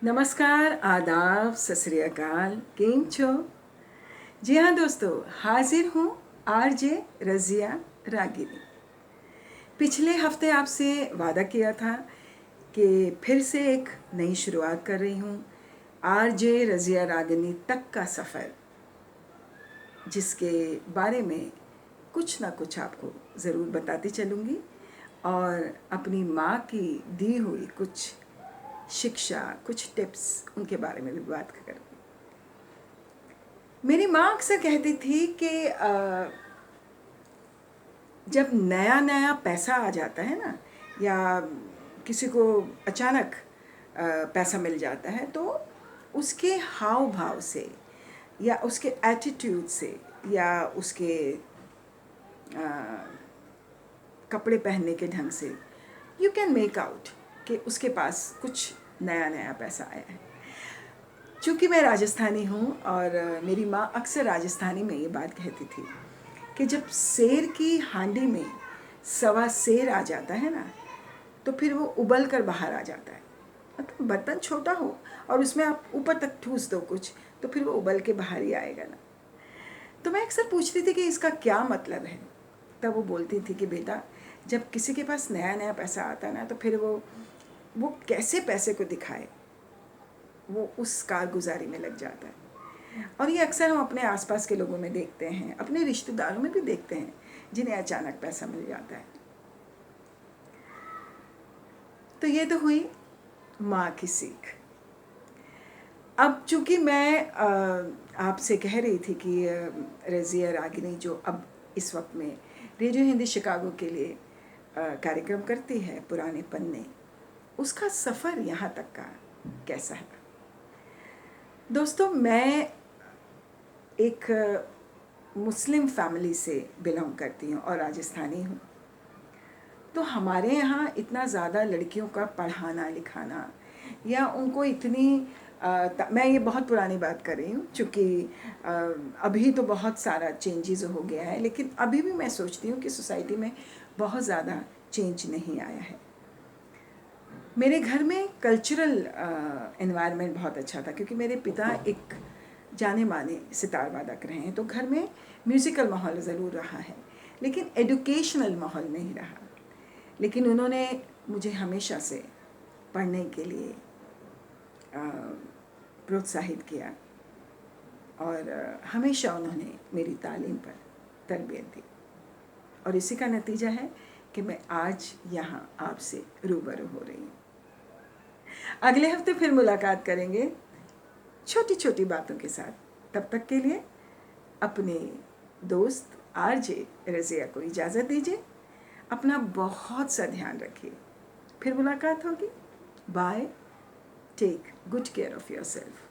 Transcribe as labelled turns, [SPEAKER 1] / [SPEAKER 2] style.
[SPEAKER 1] नमस्कार, आदाब, सत श्री अकाल, केम छो। जी हाँ दोस्तों, हाजिर हूँ आरजे रज़िया रागिनी। पिछले हफ्ते आपसे वादा किया था कि फिर से एक नई शुरुआत कर रही हूँ, आरजे रज़िया रागिनी तक का सफ़र, जिसके बारे में कुछ ना कुछ आपको ज़रूर बताती चलूँगी और अपनी माँ की दी हुई कुछ शिक्षा, कुछ टिप्स, उनके बारे में भी बात करूँगी। मेरी माँ अक्सर कहती थी कि जब नया नया पैसा आ जाता है ना, या किसी को अचानक पैसा मिल जाता है, तो उसके हाव भाव से या उसके एटीट्यूड से या उसके कपड़े पहनने के ढंग से यू कैन मेक आउट कि उसके पास कुछ नया नया पैसा आया है। चूँकि मैं राजस्थानी हूँ और मेरी माँ अक्सर राजस्थानी में ये बात कहती थी कि जब शेर की हांडी में सवा शेर आ जाता है ना, तो फिर वो उबल कर बाहर आ जाता है। मतलब बर्तन छोटा हो और उसमें आप ऊपर तक ठूस दो कुछ, तो फिर वो उबल के बाहर ही आएगा ना। तो मैं अक्सर पूछती थी कि इसका क्या मतलब है। तब वो बोलती थी कि बेटा, जब किसी के पास नया नया पैसा आता है ना, तो फिर वो कैसे पैसे को दिखाए, वो उस कारगुजारी में लग जाता है। और ये अक्सर हम अपने आसपास के लोगों में देखते हैं, अपने रिश्तेदारों में भी देखते हैं, जिन्हें अचानक पैसा मिल जाता है। तो ये तो हुई माँ की सीख। अब चूँकि मैं आपसे कह रही थी कि रज़िया रागिनी जो अब इस वक्त में रेडियो हिंदी शिकागो के लिए कार्यक्रम करती है, पुराने पन्ने, उसका सफ़र यहाँ तक का कैसा है। दोस्तों, मैं एक मुस्लिम फैमिली से बिलोंग करती हूँ और राजस्थानी हूँ। तो हमारे यहाँ इतना ज़्यादा लड़कियों का पढ़ाना लिखाना या उनको इतनी मैं ये बहुत पुरानी बात कर रही हूँ, चूँकि अभी तो बहुत सारा चेंजेस हो गया है, लेकिन अभी भी मैं सोचती हूँ कि सोसाइटी में बहुत ज़्यादा चेंज नहीं आया है। मेरे घर में कल्चरल एनवायरनमेंट बहुत अच्छा था, क्योंकि मेरे पिता एक जाने माने सितार वादक रहे हैं। तो घर में म्यूज़िकल माहौल ज़रूर रहा है, लेकिन एजुकेशनल माहौल नहीं रहा। लेकिन उन्होंने मुझे हमेशा से पढ़ने के लिए प्रोत्साहित किया और हमेशा उन्होंने मेरी तालीम पर तरबियत दी, और इसी का नतीजा है कि मैं आज यहाँ आपसे रूबरू हो रही हूँ। अगले हफ्ते फिर मुलाकात करेंगे छोटी छोटी बातों के साथ। तब तक के लिए अपने दोस्त आरजे रज़िया को इजाज़त दीजिए। अपना बहुत सा ध्यान रखिए। फिर मुलाकात होगी। Bye. Take good care of yourself.